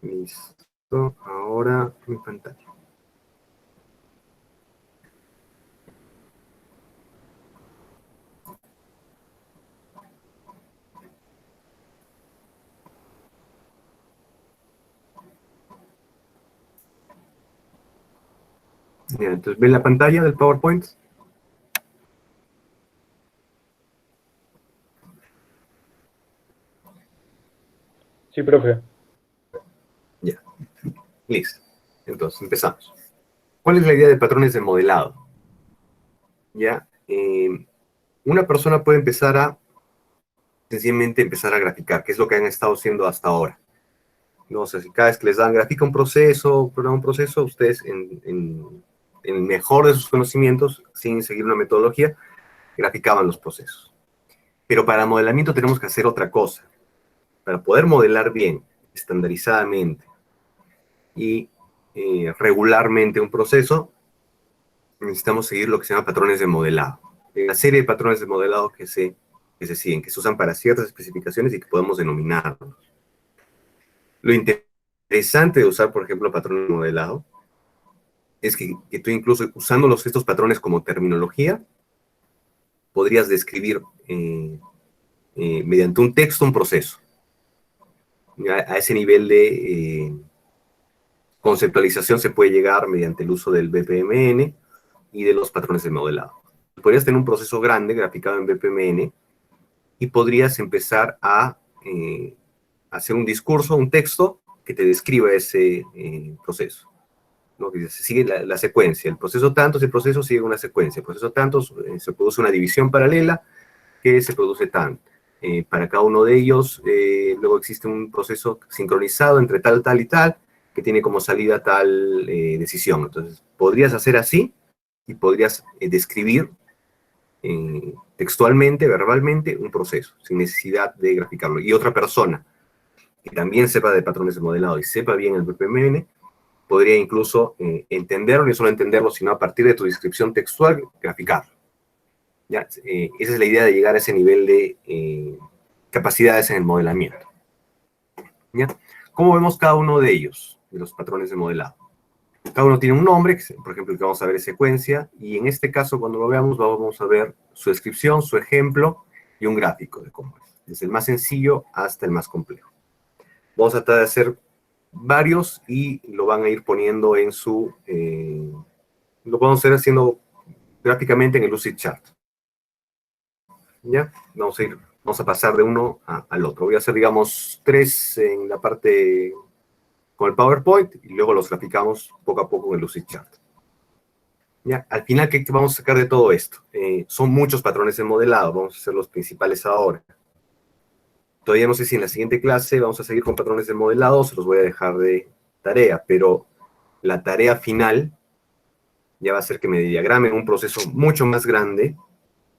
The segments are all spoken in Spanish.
Listo. Ahora mi pantalla. Bien, entonces, ¿ven la pantalla del PowerPoint? Sí, profe. Ya. Listo. Entonces, empezamos. ¿Cuál es la idea de patrones de modelado? Ya. Una persona puede sencillamente empezar a graficar, que es lo que han estado haciendo hasta ahora. No sé, si cada vez que les dan grafica un proceso, programa un proceso, ustedes en el mejor de sus conocimientos, sin seguir una metodología, graficaban los procesos. Pero para modelamiento tenemos que hacer otra cosa. Para poder modelar bien, estandarizadamente y regularmente un proceso, necesitamos seguir lo que se llama patrones de modelado. Hay una serie de patrones de modelado que se siguen, que se usan para ciertas especificaciones y que podemos denominarlos. Lo interesante de usar, por ejemplo, patrones de modelado es que tú incluso usando estos patrones como terminología, podrías describir mediante un texto un proceso. A ese nivel de conceptualización se puede llegar mediante el uso del BPMN y de los patrones de modelado. Podrías tener un proceso grande graficado en BPMN y podrías empezar a hacer un discurso, un texto que te describa ese proceso. ¿No? Que se sigue la secuencia. El proceso tantos, el proceso sigue una secuencia. El proceso tantos se produce una división paralela que se produce tanto. Para cada uno de ellos, luego existe un proceso sincronizado entre tal, tal y tal, que tiene como salida tal decisión. Entonces, podrías hacer así y podrías describir textualmente, verbalmente, un proceso, sin necesidad de graficarlo. Y otra persona que también sepa de patrones de modelado y sepa bien el BPMN, podría incluso entenderlo, y no solo entenderlo, sino a partir de tu descripción textual, graficarlo. ¿Ya? Esa es la idea de llegar a ese nivel de capacidades en el modelamiento. ¿Ya? ¿Cómo vemos cada uno de ellos, de los patrones de modelado? Cada uno tiene un nombre, por ejemplo, el que vamos a ver es secuencia, y en este caso, cuando lo veamos, vamos a ver su descripción, su ejemplo y un gráfico de cómo es, desde el más sencillo hasta el más complejo. Vamos a tratar de hacer varios y lo van a ir poniendo en su... lo podemos hacer haciendo gráficamente en el Lucidchart. ¿Ya? Vamos a pasar de uno al otro. Voy a hacer, digamos, 3 en la parte con el PowerPoint y luego los graficamos poco a poco en el Lucidchart. ¿Ya? Al final, ¿qué vamos a sacar de todo esto? Son muchos patrones de modelado, vamos a hacer los principales ahora. Todavía no sé si en la siguiente clase vamos a seguir con patrones de modelado, se los voy a dejar de tarea, pero la tarea final ya va a ser que me diagramen un proceso mucho más grande,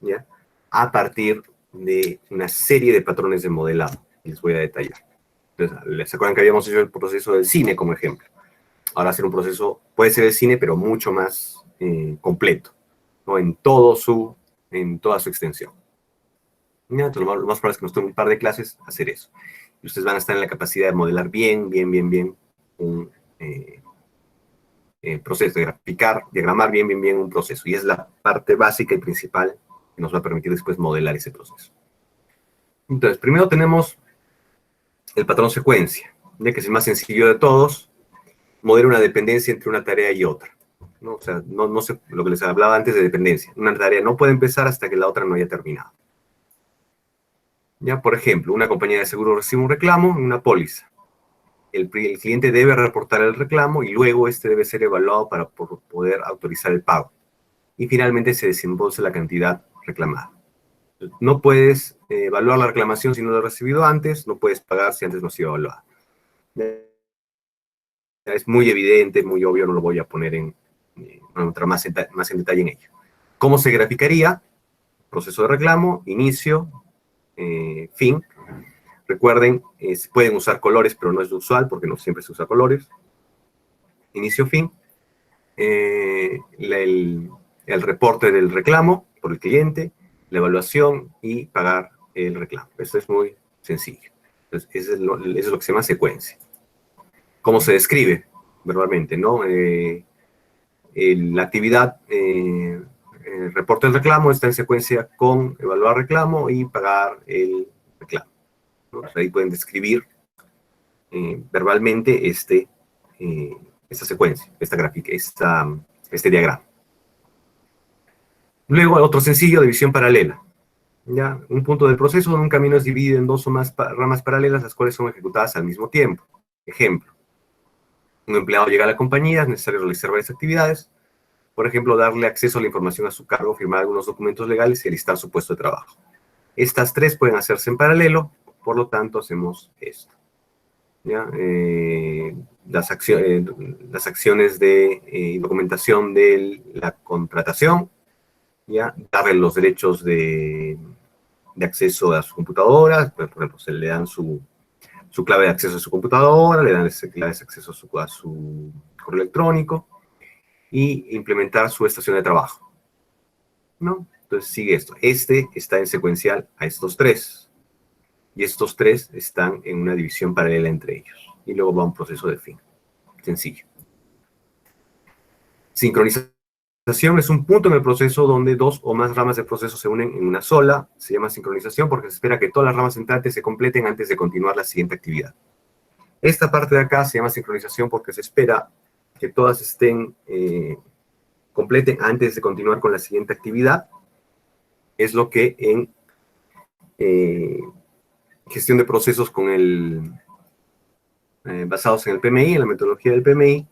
¿ya? A partir de una serie de patrones de modelado, y les voy a detallar. Entonces, ¿les acuerdan que habíamos hecho el proceso del cine como ejemplo? Ahora hacer un proceso, puede ser el cine, pero mucho más completo, ¿no? En toda su extensión. ¿Ya? Entonces, lo más probable es que nos tome un par de clases hacer eso. Y ustedes van a estar en la capacidad de modelar bien un proceso, de graficar, diagramar bien un proceso. Y es la parte básica y principal que nos va a permitir después modelar ese proceso. Entonces, primero tenemos el patrón secuencia, ya que es el más sencillo de todos, modela una dependencia entre una tarea y otra. ¿No? O sea, no sé lo que les hablaba antes de dependencia. Una tarea no puede empezar hasta que la otra no haya terminado. Ya, por ejemplo, una compañía de seguro recibe un reclamo, una póliza. El cliente debe reportar el reclamo y luego este debe ser evaluado para poder autorizar el pago. Y finalmente se desembolsa la cantidad reclamada. No puedes evaluar la reclamación si no lo has recibido antes, no puedes pagar si antes no ha sido evaluada. Es muy evidente, muy obvio, no lo voy a poner entrar más en detalle en ello. ¿Cómo se graficaría? Proceso de reclamo, inicio, fin. Recuerden, se pueden usar colores, pero no es usual porque no siempre se usa colores. Inicio, fin. El reporte del reclamo por el cliente, la evaluación y pagar el reclamo. Esto es muy sencillo. Entonces, eso es lo que se llama secuencia. cómo se describe verbalmente, ¿no? La actividad reporte el reclamo está en secuencia con evaluar reclamo y pagar el reclamo, ¿no? Entonces ahí pueden describir verbalmente esta secuencia, esta gráfica, este diagrama. Luego, otro sencillo de visión paralela. ¿Ya? Un punto del proceso de un camino es dividido en dos o más ramas paralelas, las cuales son ejecutadas al mismo tiempo. Ejemplo, un empleado llega a la compañía, es necesario realizar varias actividades. Por ejemplo, darle acceso a la información a su cargo, firmar algunos documentos legales y alistar su puesto de trabajo. Estas tres pueden hacerse en paralelo, por lo tanto hacemos esto. ¿Ya? Las acciones de documentación de la contratación, ¿ya? Darle los derechos de acceso a su computadora, por ejemplo, se le dan su clave de acceso a su computadora, le dan clave de acceso a su correo electrónico, y implementar su estación de trabajo, ¿no? Entonces sigue esto. Este está en secuencial a estos tres, y estos tres están en una división paralela entre ellos. Y luego va un proceso de fin. Sencillo. Sincronización es un punto en el proceso donde dos o más ramas del proceso se unen en una sola. Se llama sincronización porque se espera que todas las ramas entrantes se completen antes de continuar la siguiente actividad. Esta parte de acá se llama sincronización porque se espera que todas estén completen antes de continuar con la siguiente actividad. Es lo que en gestión de procesos basados en el PMI, en la metodología del PMI,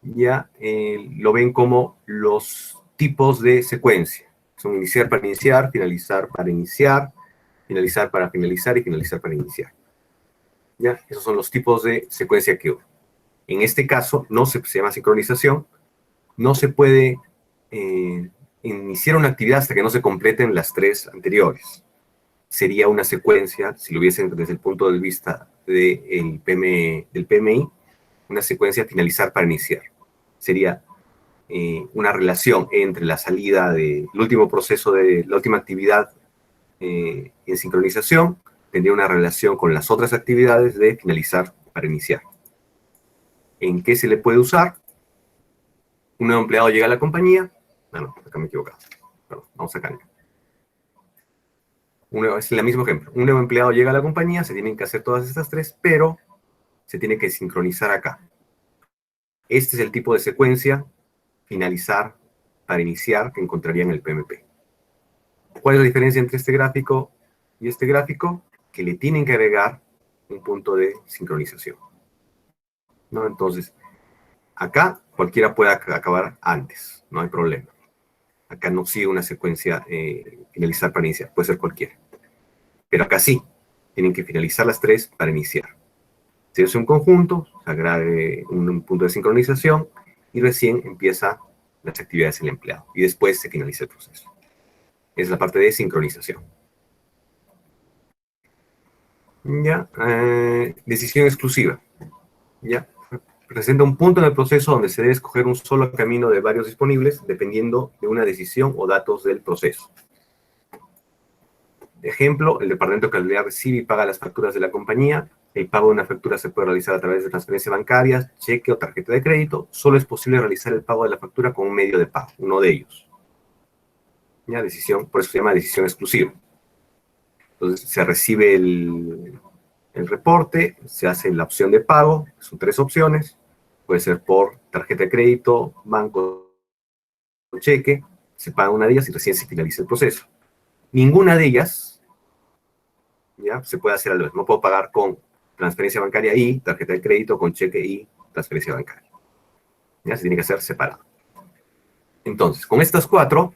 ya lo ven como los tipos de secuencia. Son iniciar para iniciar, finalizar para iniciar, finalizar para finalizar y finalizar para iniciar. ¿Ya? Esos son los tipos de secuencia que hubo. En este caso, se llama sincronización, no se puede iniciar una actividad hasta que no se completen las tres anteriores. Sería una secuencia, si lo viesen desde el punto de vista del PMI, una secuencia finalizar para iniciar. Sería una relación entre la salida del último proceso de la última actividad en sincronización, tendría una relación con las otras actividades de finalizar para iniciar. ¿En qué se le puede usar? Un nuevo empleado llega a la compañía. No, acá me he equivocado. Perdón, vamos acá. Es el mismo ejemplo. Un nuevo empleado llega a la compañía, se tienen que hacer todas estas tres, pero se tiene que sincronizar acá. Este es el tipo de secuencia, finalizar para iniciar, que encontraría en el PMP. ¿Cuál es la diferencia entre este gráfico y este gráfico? Que le tienen que agregar un punto de sincronización, ¿no? Entonces, acá cualquiera puede acabar antes, no hay problema. Acá no sigue una secuencia finalizar para iniciar, puede ser cualquiera. Pero acá sí, tienen que finalizar las tres para iniciar. Se hace un conjunto, se agrega un punto de sincronización y recién empieza las actividades del empleado. Y después se finaliza el proceso. Es la parte de sincronización. Ya, decisión exclusiva. Ya, presenta un punto en el proceso donde se debe escoger un solo camino de varios disponibles dependiendo de una decisión o datos del proceso. Ejemplo, el departamento de calidad recibe y paga las facturas de la compañía. El pago de una factura se puede realizar a través de transferencia bancaria, cheque o tarjeta de crédito. Solo es posible realizar el pago de la factura con un medio de pago, uno de ellos. Ya, decisión, por eso se llama decisión exclusiva. Entonces, se recibe el reporte, se hace la opción de pago, son tres opciones. Puede ser por tarjeta de crédito, banco o cheque. Se paga una de ellas y recién se finaliza el proceso. Ninguna de ellas, ¿ya? Se puede hacer a la vez. No puedo pagar con transferencia bancaria y tarjeta de crédito, con cheque y transferencia bancaria. ¿Ya? Se tiene que hacer separado. Entonces, con estas cuatro,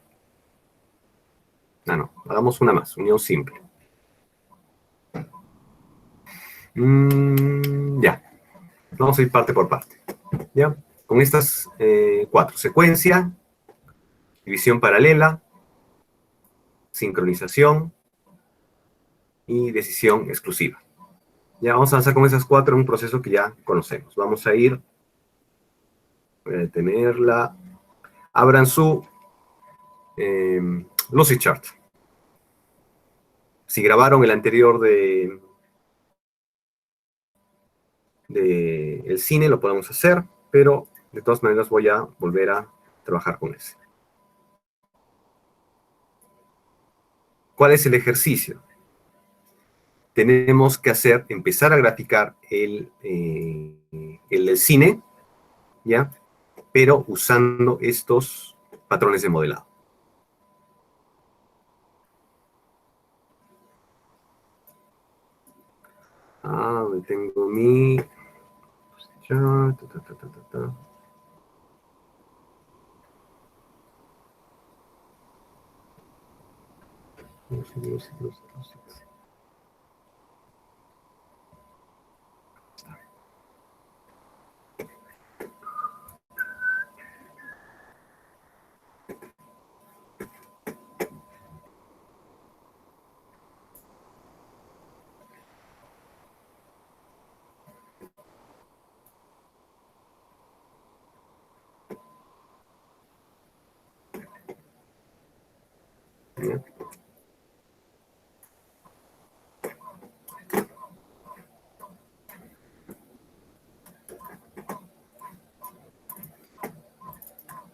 hagamos una más, unión simple. Ya, vamos a ir parte por parte. ¿Ya? Con estas cuatro, secuencia, división paralela, sincronización y decisión exclusiva. Ya vamos a avanzar con esas cuatro en un proceso que ya conocemos. Vamos a ir, voy a detenerla. Abran su Lucidchart. Si grabaron el anterior de del cine lo podemos hacer, pero de todas maneras voy a volver a trabajar con ese. ¿Cuál es el ejercicio? Tenemos que empezar a graficar el del cine, ¿ya? Pero usando estos patrones de modelado. Tengo mi... ¿Ya?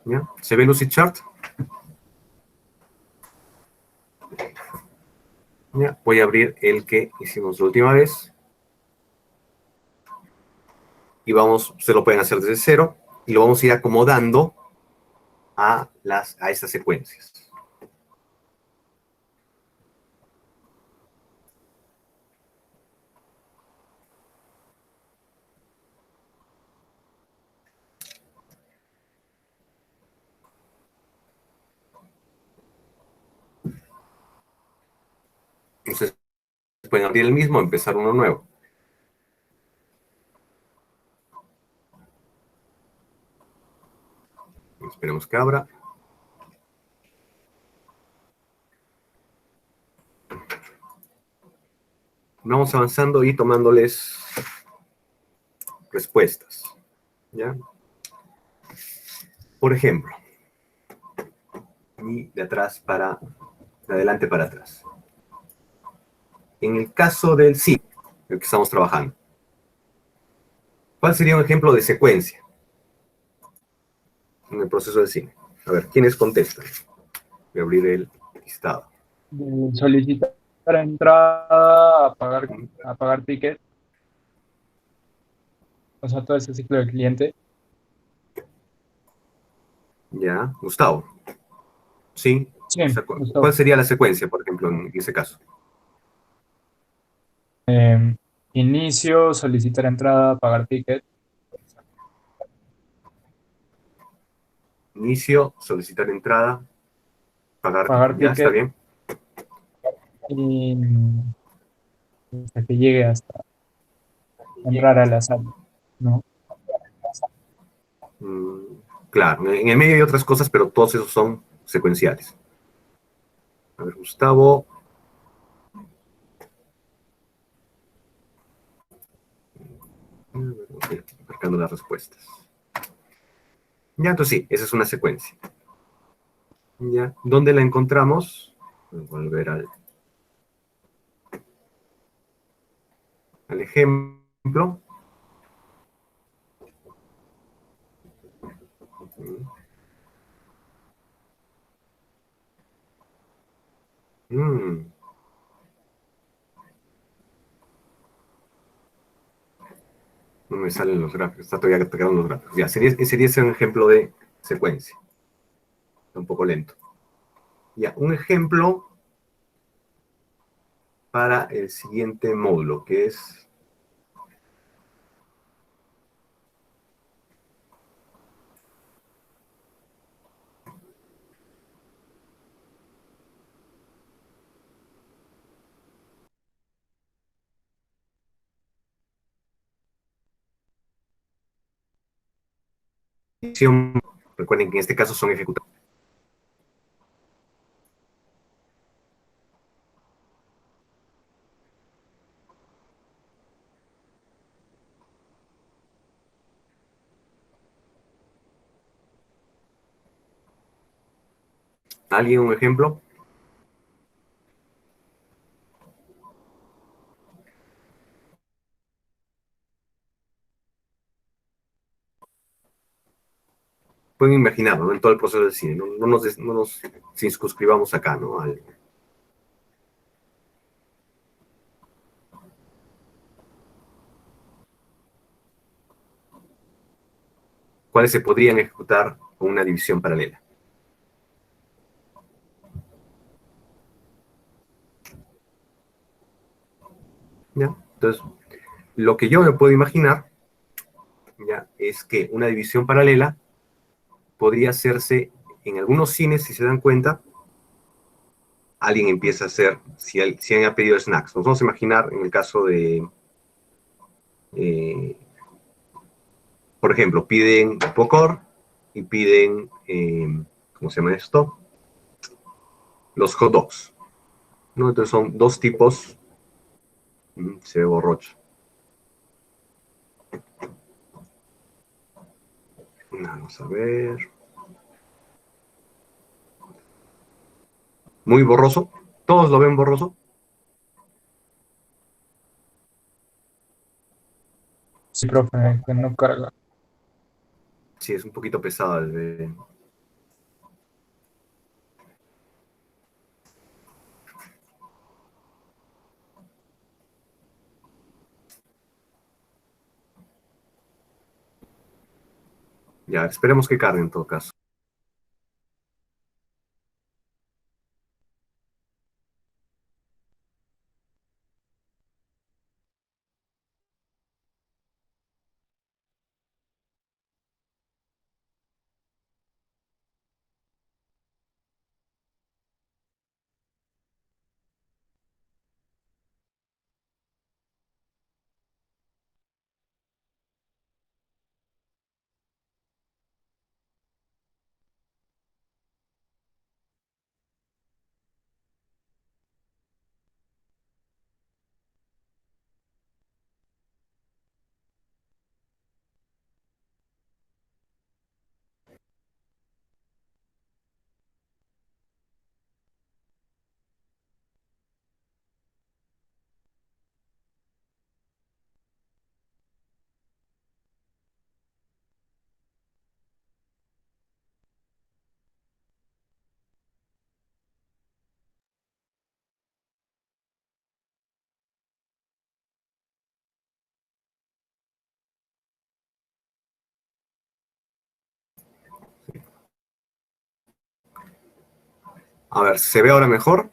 ¿Ya? ¿Se ve Lucy Chart? ¿Ya? Voy a abrir el que hicimos la última vez. Y se lo pueden hacer desde cero. Y lo vamos a ir acomodando a estas secuencias. Entonces, pueden abrir el mismo, empezar uno nuevo. Esperemos que abra. Vamos avanzando y tomándoles respuestas. ¿Ya? Por ejemplo, y de adelante para atrás. En el caso del sí, el que estamos trabajando, ¿cuál sería un ejemplo de secuencia en el proceso del cine? A ver, ¿quiénes contestan? Voy a abrir el listado. Solicitar entrada, apagar ticket, o sea, todo ese ciclo del cliente. Ya, Gustavo. Sí. Sí, O sea, ¿cuál Gustavo. sería la secuencia, por ejemplo, en ese caso? Inicio, solicitar entrada, pagar ticket, Inicio, solicitar entrada, pagar pagar ticket. Ya, está ticket bien. y hasta que llegue hasta entrar a la sala, ¿no? Mm, claro, en el medio hay otras cosas, pero todos esos son secuenciales. A ver, Gustavo. Ok, marcando las respuestas. Ya, entonces sí, esa es una secuencia. Ya, ¿dónde la encontramos? Voy a volver al ejemplo. Mm, no me salen los gráficos, está todavía cargando los gráficos. Ya, sería ese un ejemplo de secuencia. Está un poco lento. Ya, un ejemplo para el siguiente módulo, que es edición. Recuerden que en este caso son ejecutables. ¿Alguien un ejemplo? pueden imaginarlo, ¿no? En todo el proceso del cine. No nos circunscribamos acá, ¿no? ¿Cuáles se podrían ejecutar con una división paralela? ¿Ya? Entonces, lo que yo me puedo imaginar, ¿ya? Es que una división paralela podría hacerse en algunos cines, si se dan cuenta, alguien empieza a hacer, si alguien ha pedido snacks. Nos vamos a imaginar en el caso de, eh, por ejemplo, piden popcorn y piden, ¿cómo se llama esto? Los hot dogs, ¿no? Entonces son dos tipos, se ve borrocho. Vamos a ver. Muy borroso. Todos lo ven borroso. Sí, profe, que no carga. Sí, es un poquito pesado el de... Ya, esperemos que cargue en todo caso. A ver, ¿se ve ahora mejor?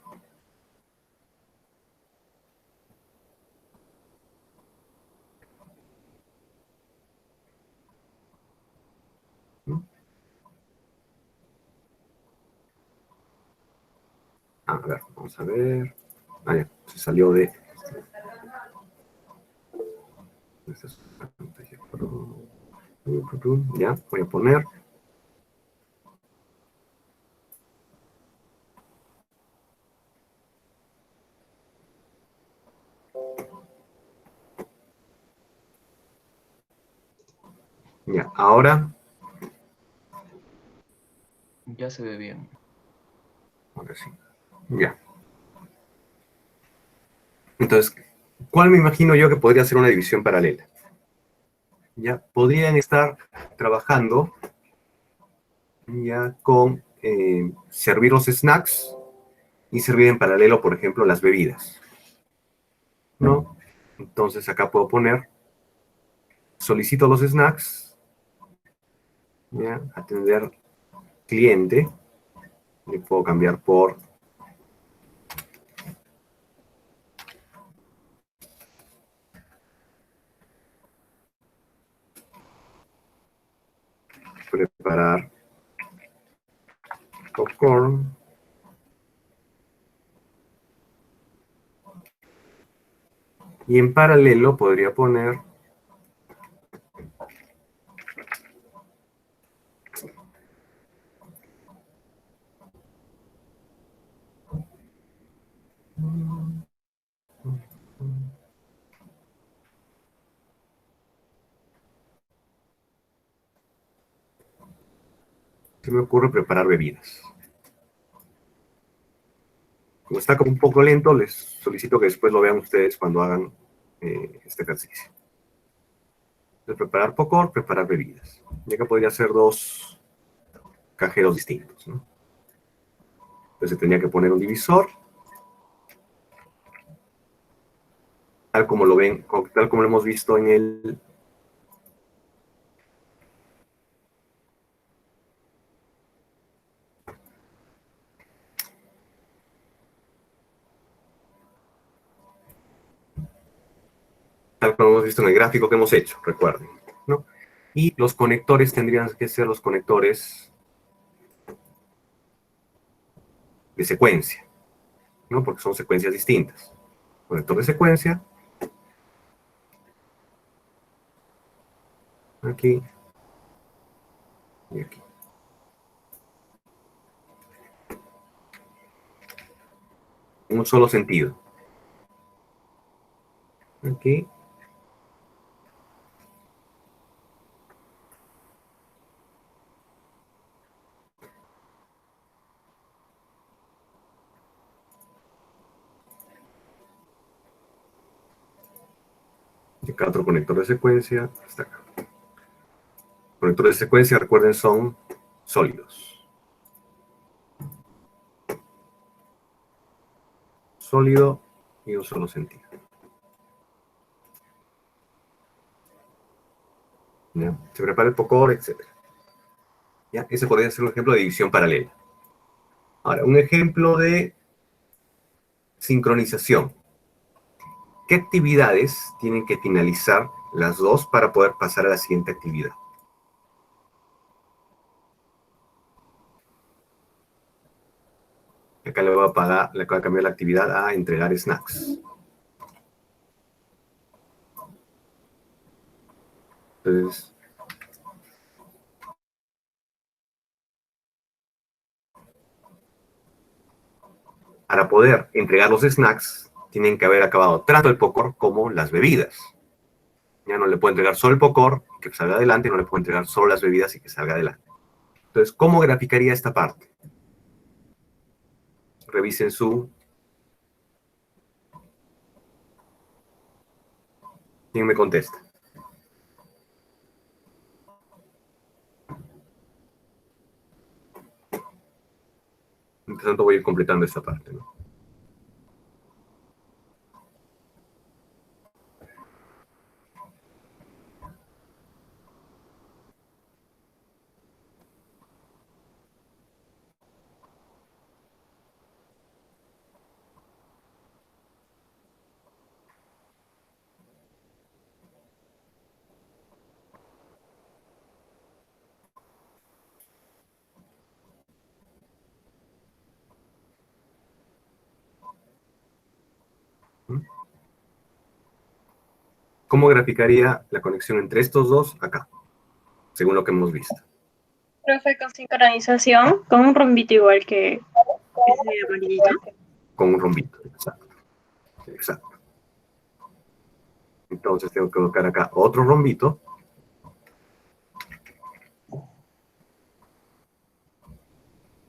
A ver, vamos a ver. Ah, ya, se salió de... Ya, voy a poner. Ya, ahora... Ya se ve bien. Ahora sí. Ya. Entonces, ¿cuál me imagino yo que podría ser una división paralela? Ya, podrían estar trabajando ya con servir los snacks y servir en paralelo, por ejemplo, las bebidas, ¿no? Entonces acá puedo poner, solicito los snacks, ya, atender cliente, le puedo cambiar por preparar popcorn. Y en paralelo podría poner se me ocurre preparar bebidas. Como está como un poco lento, les solicito que después lo vean ustedes cuando hagan este ejercicio. Entonces, preparar popcorn, preparar bebidas. Y acá podría ser dos cajeros distintos, ¿no? Entonces tenía que poner un divisor, tal como lo ven, tal como lo hemos visto en el... Tal como hemos visto en el gráfico que hemos hecho, recuerden, ¿no? Y los conectores tendrían que ser los conectores de secuencia, ¿no? Porque son secuencias distintas. Conector de secuencia, aquí y aquí. En un solo sentido. Aquí. Y acá otro conector de secuencia, hasta acá. Conectores de secuencia, recuerden, son sólidos. Sólido y un solo sentido. ¿Ya? Se prepara el POCOR, etc. ¿Ya? Ese podría ser un ejemplo de división paralela. Ahora, un ejemplo de sincronización. ¿Qué actividades tienen que finalizar las dos para poder pasar a la siguiente actividad? Acá le voy a cambiar la actividad a entregar snacks. Entonces, para poder entregar los snacks, tienen que haber acabado tanto el POCOR como las bebidas. Ya no le puedo entregar solo el POCOR, que salga adelante, no le puedo entregar solo las bebidas y que salga adelante. Entonces, ¿cómo graficaría esta parte? Revisen su... ¿Quién me contesta? Mientras tanto voy a ir completando esta parte, ¿no? ¿Cómo graficaría la conexión entre estos dos acá? Según lo que hemos visto. Profe, con sincronización, con un rombito igual que ese amarillito. Con un rombito, exacto. Exacto. Entonces tengo que colocar acá otro rombito.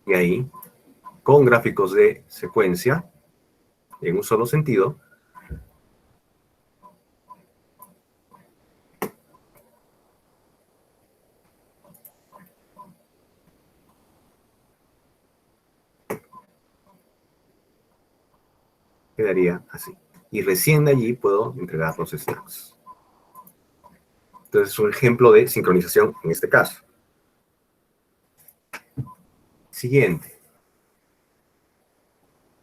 Y ahí, con gráficos de secuencia, en un solo sentido, quedaría así. Y recién de allí puedo entregar los snacks. Entonces es un ejemplo de sincronización en este caso. Siguiente.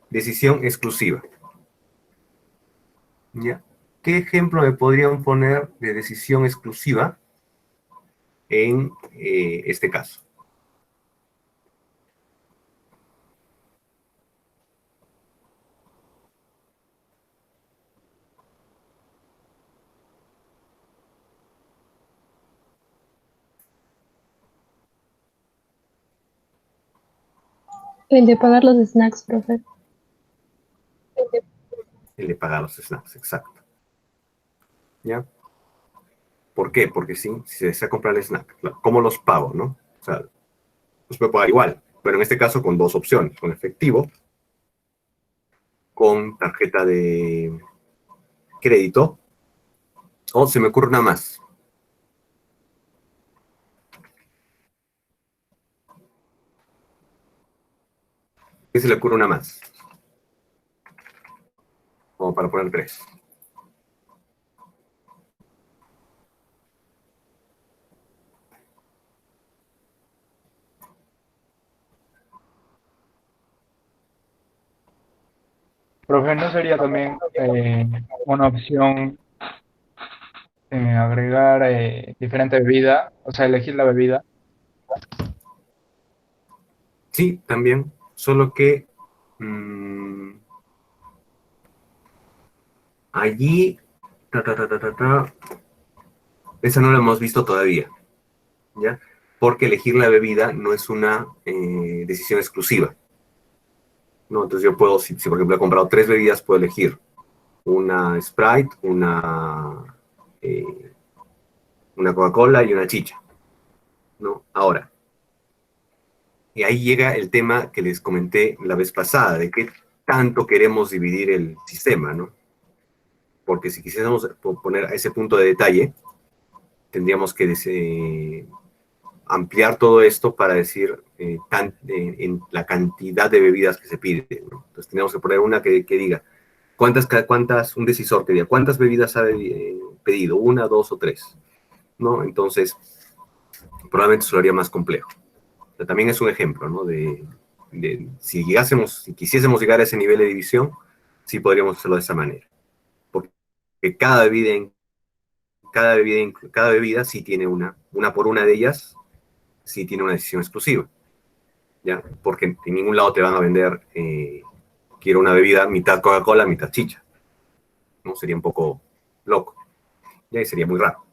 Decisión exclusiva. ¿Ya? ¿Qué ejemplo me podrían poner de decisión exclusiva en este caso? El de pagar los snacks, profe. El de pagar los snacks, exacto. ¿Ya? ¿Por qué? Porque sí, si se desea comprar el snack, ¿cómo los pago, no? O sea, los puedo pagar igual, pero en este caso con dos opciones, con efectivo, con tarjeta de crédito, o se me ocurre una más. ¿Qué se le ocurre una más? Como para poner 3. Profe, ¿no sería también una opción agregar diferente bebida? O sea, elegir la bebida. Sí, también, solo que allí, esa no la hemos visto todavía, ¿ya? Porque elegir la bebida no es una decisión exclusiva, ¿no? Entonces yo puedo, si por ejemplo he comprado 3 bebidas, puedo elegir una Sprite, una Coca-Cola y una chicha, ¿no? Ahora, y ahí llega el tema que les comenté la vez pasada, de qué tanto queremos dividir el sistema, ¿no? Porque si quisiéramos poner a ese punto de detalle, tendríamos que ampliar todo esto para decir en la cantidad de bebidas que se piden, ¿no? Entonces tenemos que poner una que diga, un decisor que diga, ¿cuántas bebidas ha pedido? ¿Una, dos o tres? ¿No? Entonces, probablemente eso lo haría más complejo. Pero también es un ejemplo, ¿no? Si quisiésemos llegar a ese nivel de división, sí podríamos hacerlo de esa manera. Porque cada bebida sí tiene una por una de ellas, sí tiene una decisión exclusiva, ¿ya? Porque en ningún lado te van a vender, quiero una bebida mitad Coca-Cola, mitad chicha, ¿no? Sería un poco loco, ¿ya? Y sería muy raro,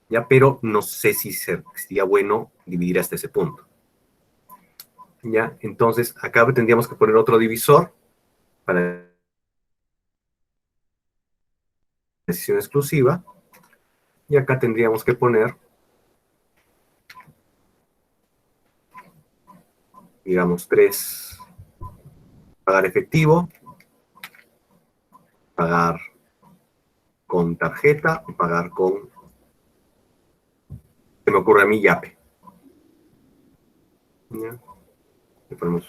¿ya? Pero no sé si sería bueno dividir hasta ese punto, ¿ya? Entonces, acá tendríamos que poner otro divisor para decisión exclusiva, y acá tendríamos que poner, digamos, 3, pagar efectivo, pagar con tarjeta y pagar con, se me ocurre a mí, Yape. ¿Ya? Le ponemos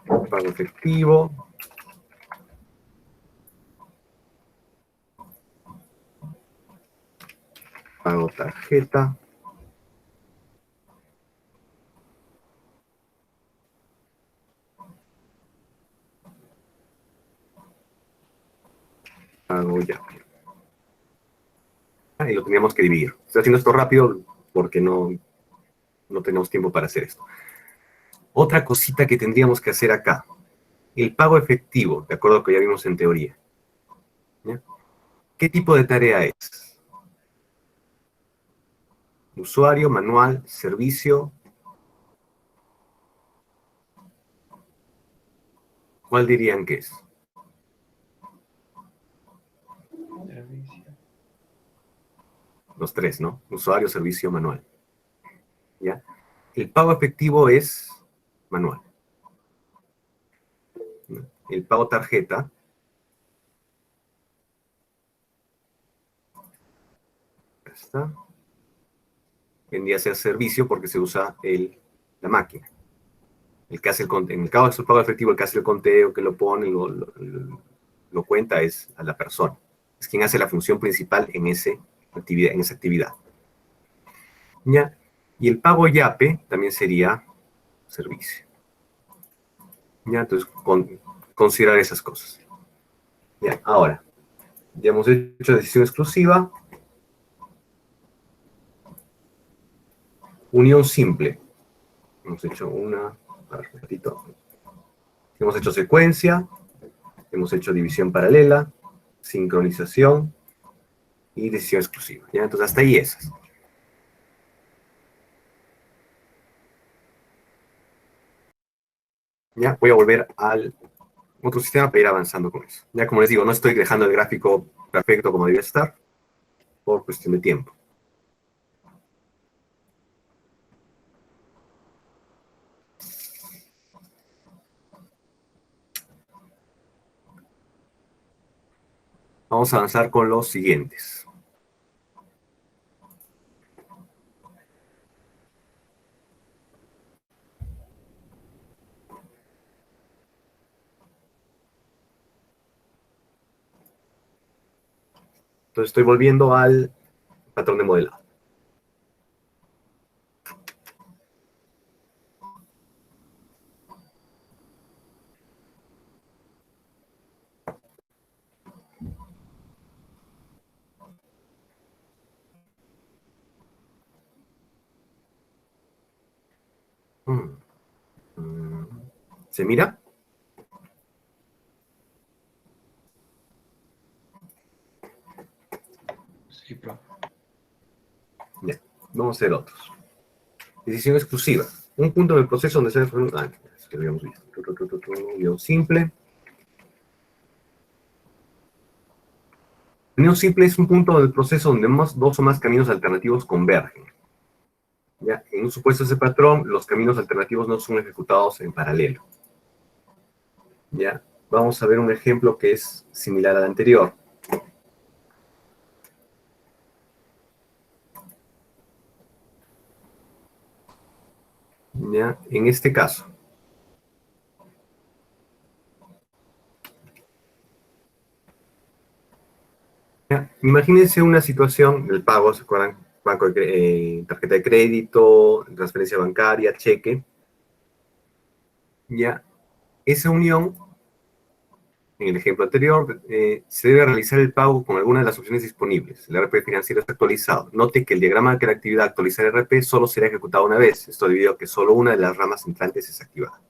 pago efectivo, pago tarjeta, pago Yape. Y lo teníamos que dividir. Estoy haciendo esto rápido porque no tenemos tiempo para hacer esto. Otra cosita que tendríamos que hacer acá, el pago efectivo, de acuerdo a lo que ya vimos en teoría. ¿Ya? ¿Qué tipo de tarea es? Usuario, manual, servicio. ¿Cuál dirían que es? Servicio. Los 3, ¿no? Usuario, servicio, manual. ¿Ya? El pago efectivo es manual. ¿No? El pago tarjeta está, vendría a ser servicio porque se usa la máquina. El que hace en el caso del pago efectivo, el que hace el conteo, que lo pone, lo cuenta es a la persona. Es quien hace la función principal en esa actividad. ¿Ya? Y el pago YAPE también sería servicio. ¿Ya? Entonces, considerar esas cosas. ¿Ya? Ahora, ya hemos hecho decisión exclusiva. Unión simple. Hemos hecho hemos hecho secuencia, hemos hecho división paralela, sincronización y decisión exclusiva. ¿Ya? Entonces, hasta ahí esas. Ya, voy a volver al otro sistema para ir avanzando con eso. Ya, como les digo, no estoy dejando el gráfico perfecto como debía estar por cuestión de tiempo. Vamos a avanzar con los siguientes. Entonces estoy volviendo al patrón de modelado. ¿Se mira? Sí, profe. Bien, vamos a hacer otros. Decisión exclusiva. Un punto del proceso donde se... es que habíamos visto. Unión simple. Unión simple es un punto del proceso donde dos o más caminos alternativos convergen. ¿Ya? En un supuesto de ese patrón, los caminos alternativos no son ejecutados en paralelo. ¿Ya? Vamos a ver un ejemplo que es similar al anterior. ¿Ya? En este caso, ¿ya? Imagínense una situación del pago, ¿se acuerdan? Tarjeta de crédito, transferencia bancaria, cheque. ¿Ya? Esa unión, en el ejemplo anterior, se debe realizar el pago con alguna de las opciones disponibles. El RP financiero está actualizado. Note que el diagrama de la actividad actualizar RP solo será ejecutado una vez. Esto debido a que solo una de las ramas entrantes es activada.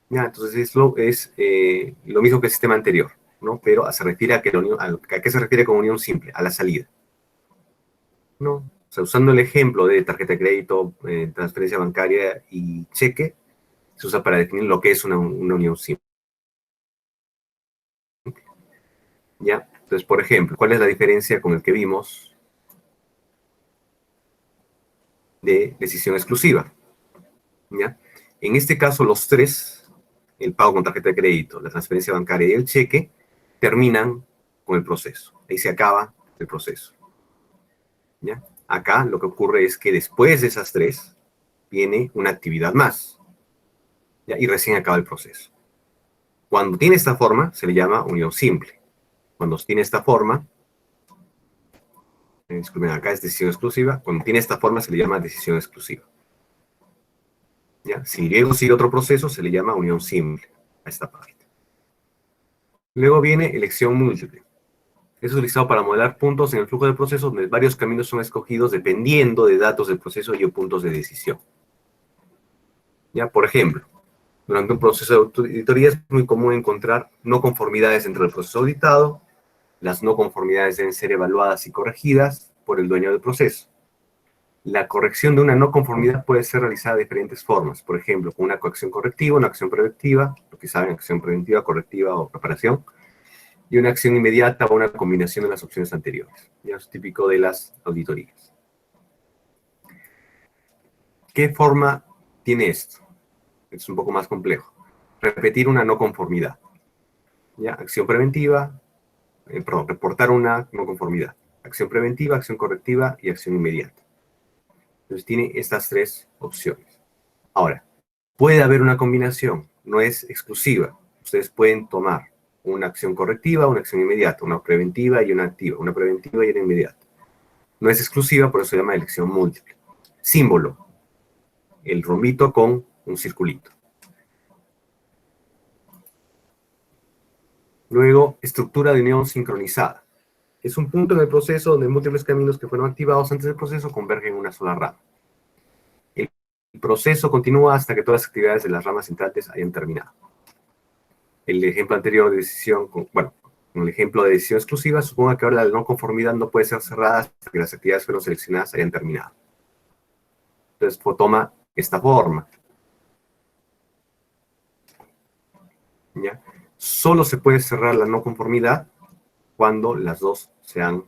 ¿Ya? Entonces es lo mismo que el sistema anterior, ¿no? Pero se refiere a qué se refiere con unión simple, a la salida, ¿no? O sea, usando el ejemplo de tarjeta de crédito, transferencia bancaria y cheque, se usa para definir lo que es una unión simple. ¿Ya? Entonces, por ejemplo, ¿cuál es la diferencia con el que vimos de decisión exclusiva? ¿Ya? En este caso, los tres, el pago con tarjeta de crédito, la transferencia bancaria y el cheque, terminan con el proceso. Ahí se acaba el proceso. ¿Ya? Acá lo que ocurre es que después de esas tres, viene una actividad más. ¿Ya? Y recién acaba el proceso. Cuando tiene esta forma, se le llama unión simple. Cuando tiene esta forma, disculpen, acá es decisión exclusiva. Cuando tiene esta forma, se le llama decisión exclusiva. ¿Ya? Si luego sigue otro proceso, se le llama unión simple a esta parte. Luego viene elección múltiple. Es utilizado para modelar puntos en el flujo del proceso donde varios caminos son escogidos dependiendo de datos del proceso y o puntos de decisión. ¿Ya? Por ejemplo, durante un proceso de auditoría es muy común encontrar no conformidades dentro del proceso auditado. Las no conformidades deben ser evaluadas y corregidas por el dueño del proceso. La corrección de una no conformidad puede ser realizada de diferentes formas. Por ejemplo, con una acción correctiva, una acción preventiva, lo que saben, acción preventiva, correctiva o reparación, y una acción inmediata o una combinación de las opciones anteriores. Ya es típico de las auditorías. ¿Qué forma tiene esto? Es un poco más complejo. Repetir una no conformidad. ¿Ya? Acción preventiva, reportar una no conformidad. Acción preventiva, acción correctiva y acción inmediata. Entonces tiene estas tres opciones. Ahora, puede haber una combinación, no es exclusiva. Ustedes pueden tomar una acción correctiva, una acción inmediata, una preventiva y una activa, una preventiva y una inmediata. No es exclusiva, por eso se llama elección múltiple. Símbolo, el rombito con un circulito. Luego, estructura de unión sincronizada. Es un punto en el proceso donde múltiples caminos que fueron activados antes del proceso convergen en una sola rama. El proceso continúa hasta que todas las actividades de las ramas entrantes hayan terminado. El ejemplo anterior de decisión, bueno, con el ejemplo de decisión exclusiva, suponga que ahora la no conformidad no puede ser cerrada hasta que las actividades fueron seleccionadas hayan terminado. Entonces, toma esta forma. ¿Ya? Solo se puede cerrar la no conformidad cuando las dos se han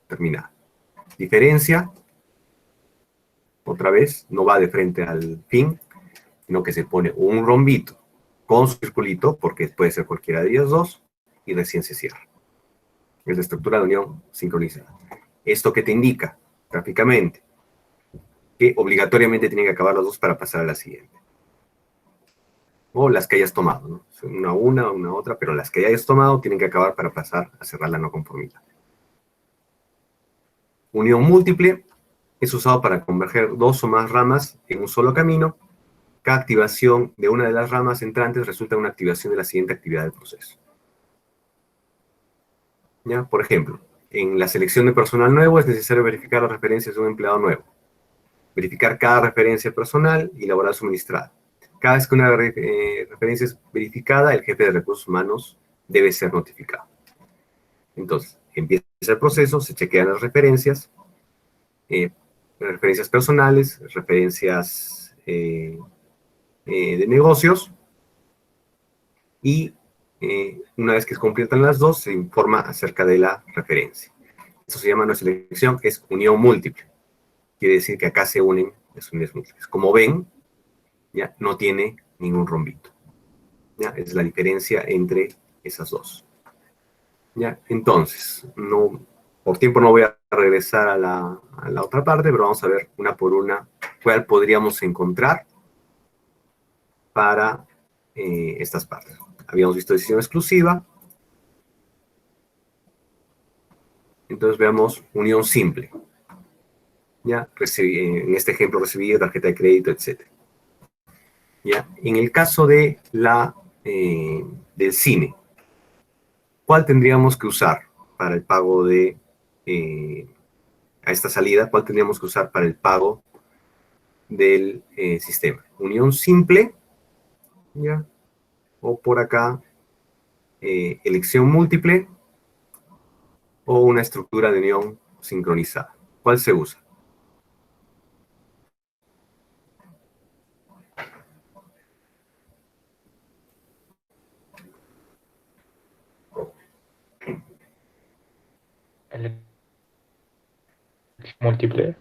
terminado. Diferencia, otra vez, no va de frente al fin, sino que se pone un rombito con su circulito, porque puede ser cualquiera de ellas dos, y recién se cierra. Es la estructura de unión sincronizada. ¿Esto qué te indica? Gráficamente, que obligatoriamente tienen que acabar las dos para pasar a la siguiente. O las que hayas tomado, ¿no? Una, una otra, pero las que hayas tomado tienen que acabar para pasar a cerrar la no conformidad. unión múltiple es usado para converger dos o más ramas en un solo camino. Cada activación de una de las ramas entrantes resulta en una activación de la siguiente actividad del proceso. ¿Ya? Por ejemplo, en la selección de personal nuevo es necesario verificar las referencias de un empleado nuevo. Verificar cada referencia personal y laboral suministrada. Cada vez que una referencia es verificada, el jefe de recursos humanos debe ser notificado. Entonces, empieza el proceso, se chequean las referencias personales, referencias de negocios, y una vez que se completan las dos, se informa acerca de la referencia. Eso se llama nuestra selección, es unión múltiple. Quiere decir que acá se unen las uniones múltiples. Como ven, ya no tiene ningún rombito. ¿Ya? Es la diferencia entre esas dos. ¿Ya? Entonces, por tiempo no voy a regresar a la otra parte, pero vamos a ver una por una cuál podríamos encontrar para estas partes. Habíamos visto decisión exclusiva. Entonces veamos unión simple. ¿Ya? En este ejemplo, recibir tarjeta de crédito, etc. ¿Ya? En el caso de del cine, ¿cuál tendríamos que usar para el pago de a esta salida? ¿Cuál tendríamos que usar para el pago del sistema? Unión simple, ¿ya? O por acá, elección múltiple, o una estructura de unión sincronizada. ¿Cuál se usa? Elección múltiple.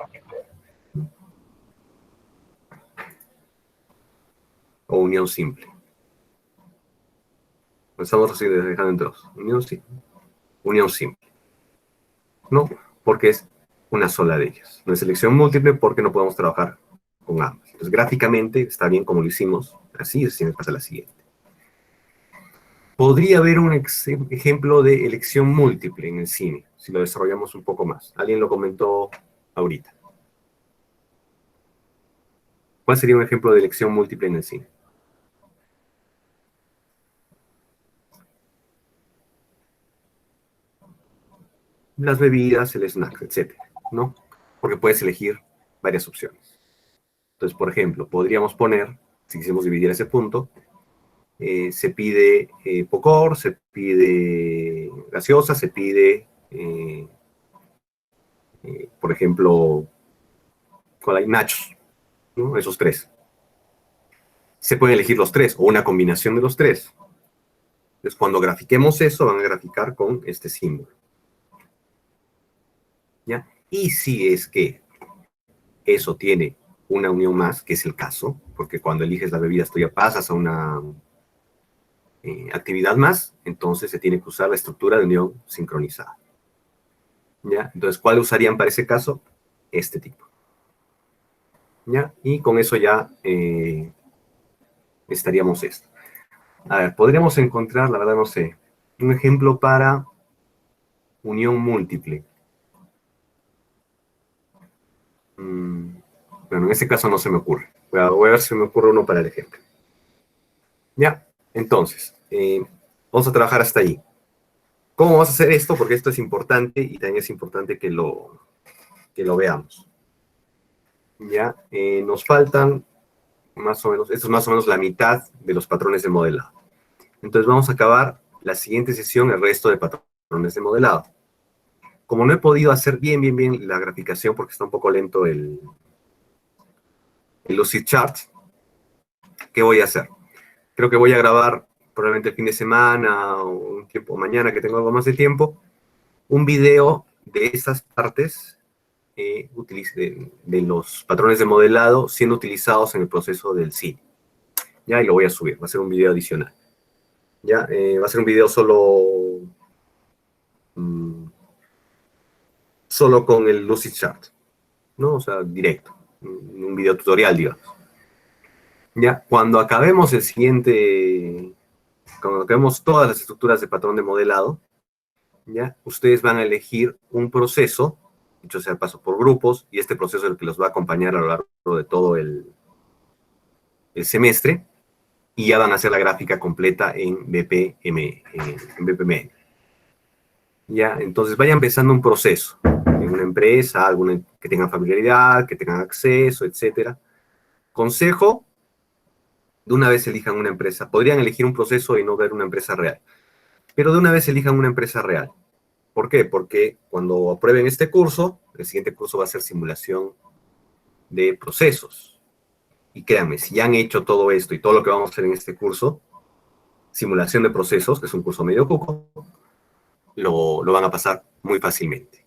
O unión simple. Estamos así dejando entre dos. Unión simple. No, porque es una sola de ellas. No es elección múltiple porque no podemos trabajar con ambas. Entonces, gráficamente está bien como lo hicimos. Así es, si me pasa la siguiente. Podría haber un ejemplo de elección múltiple en el cine, si lo desarrollamos un poco más. Alguien lo comentó ahorita. ¿Cuál sería un ejemplo de elección múltiple en el cine? Las bebidas, el snack, etc. ¿No? Porque puedes elegir varias opciones. Entonces, por ejemplo, podríamos poner, si quisiéramos dividir ese punto, se pide pocor, se pide gaseosa, se pide, por ejemplo, cola y nachos, ¿no? Esos tres. Se pueden elegir los tres o una combinación de los tres. Entonces, cuando grafiquemos eso, van a graficar con este símbolo. ¿Ya? Y si es que eso tiene una unión más, que es el caso, porque cuando eliges la bebida tú ya pasas a una actividad más, entonces se tiene que usar la estructura de unión sincronizada. ¿Ya? Entonces, ¿cuál usarían para ese caso? Este tipo. ¿Ya? Y con eso ya estaríamos esto. A ver, podríamos encontrar, la verdad no sé, un ejemplo para unión múltiple. Bueno, en ese caso no se me ocurre. Voy a ver si me ocurre uno para el ejemplo. Ya, entonces, vamos a trabajar hasta ahí. ¿Cómo vamos a hacer esto? Porque esto es importante y también es importante que lo veamos. Ya, nos faltan más o menos, esto es más o menos la mitad de los patrones de modelado. Entonces vamos a acabar la siguiente sesión el resto de patrones de modelado. Como no he podido hacer bien la graficación porque está un poco lento el Lucidchart, ¿qué voy a hacer? Creo que voy a grabar probablemente el fin de semana o un tiempo mañana que tengo algo más de tiempo, un video de esas partes de los patrones de modelado siendo utilizados en el proceso del cine. Ya, y lo voy a subir, va a ser un video adicional. Ya, va a ser un video solo con el Lucidchart, ¿no? O sea, directo, un video tutorial, digamos. Ya, cuando acabemos cuando acabemos todas las estructuras de patrón de modelado, ya, ustedes van a elegir un proceso dicho sea de paso, por grupos, y este proceso es el que los va a acompañar a lo largo de todo el semestre, y ya van a hacer la gráfica completa en BPMN. Ya, entonces vaya empezando un proceso en una empresa, alguna que tengan familiaridad, que tengan acceso, etcétera. Consejo, de una vez elijan una empresa. Podrían elegir un proceso y no ver una empresa real, pero de una vez elijan una empresa real. ¿Por qué? Porque cuando aprueben este curso, el siguiente curso va a ser simulación de procesos. Y créanme, si ya han hecho todo esto y todo lo que vamos a hacer en este curso, simulación de procesos, que es un curso medio cuco, lo van a pasar muy fácilmente,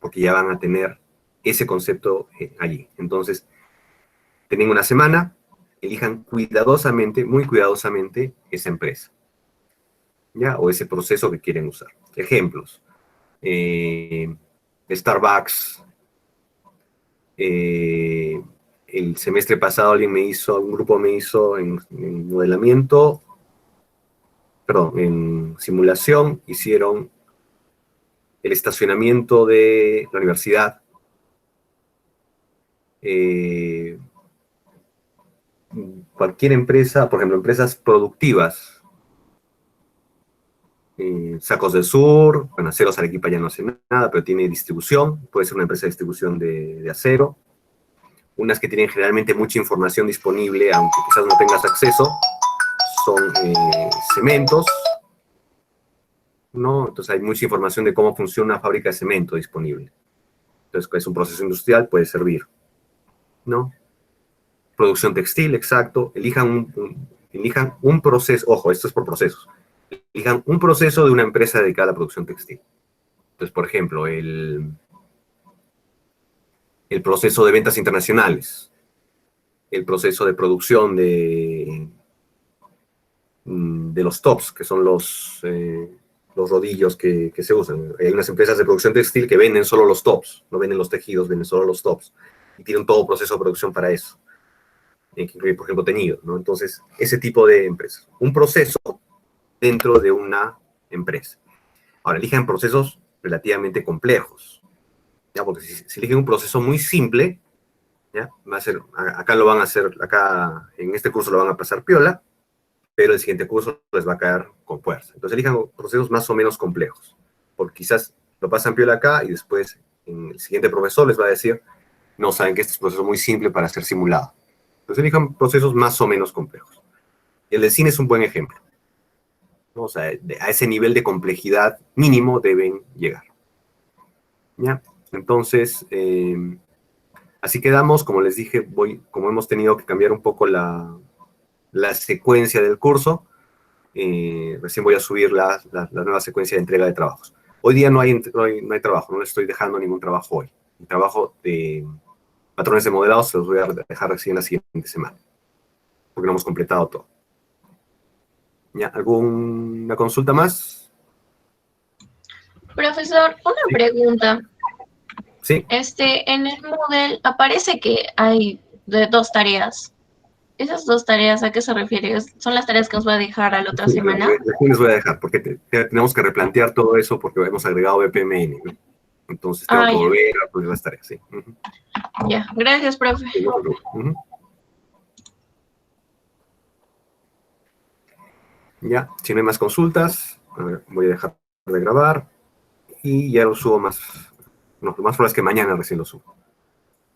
porque ya van a tener ese concepto allí. Entonces, tienen una semana, elijan cuidadosamente, muy cuidadosamente, esa empresa, ¿ya? O ese proceso que quieren usar. Ejemplos. Starbucks. El semestre pasado un grupo me hizo en modelamiento, perdón, en simulación, hicieron el estacionamiento de la universidad, cualquier empresa, por ejemplo, empresas productivas, Sacos del Sur, bueno, Aceros Arequipa ya no hace nada, pero tiene distribución, puede ser una empresa de distribución de acero, unas que tienen generalmente mucha información disponible, aunque quizás no tengas acceso, son cementos, ¿no? Entonces hay mucha información de cómo funciona una fábrica de cemento disponible. Entonces, es un proceso industrial, puede servir, ¿no? Producción textil, exacto. Elijan un proceso, ojo, esto es por procesos. Elijan un proceso de una empresa dedicada a la producción textil. Entonces, por ejemplo, el proceso de ventas internacionales, el proceso de producción de los tops, que son los rodillos que se usan. Hay unas empresas de producción textil que venden solo los tops, no venden los tejidos, venden solo los tops. Y tienen todo proceso de producción para eso. Que incluye, por ejemplo, teñido, ¿no? Entonces, ese tipo de empresas. Un proceso dentro de una empresa. Ahora, elijan procesos relativamente complejos, ¿ya? Porque si eligen un proceso muy simple, ¿ya? Acá lo van a hacer, acá en este curso lo van a pasar piola, pero el siguiente curso les va a caer con fuerza. Entonces, elijan procesos más o menos complejos, porque quizás lo pasan piola acá y después el siguiente profesor les va a decir, no, saben que este es un proceso muy simple para ser simulado. Entonces, elijan procesos más o menos complejos. Y el de cine es un buen ejemplo, ¿no? O sea, a ese nivel de complejidad mínimo deben llegar, ¿ya? Entonces, así quedamos. Como les dije, como hemos tenido que cambiar un poco la secuencia del curso, recién voy a subir la nueva secuencia de entrega de trabajos. Hoy día no hay trabajo, no les estoy dejando ningún trabajo hoy. El trabajo de patrones de modelado se los voy a dejar recién la siguiente semana, porque no hemos completado todo. ¿Ya? ¿Alguna consulta más? Profesor, una Sí. pregunta. Sí. En el Moodle aparece que hay de 2 tareas. ¿Esas 2 tareas a qué se refiere? ¿Son las tareas que nos va a dejar a la otra semana? Después les voy a dejar, porque tenemos que replantear todo eso porque hemos agregado BPMN, ¿no? Entonces tengo que volver a poner las tareas, sí. Ya, gracias, profe. Ya, si no hay más consultas, a ver, voy a dejar de grabar y ya lo subo más, no, lo más probable es que mañana recién lo subo.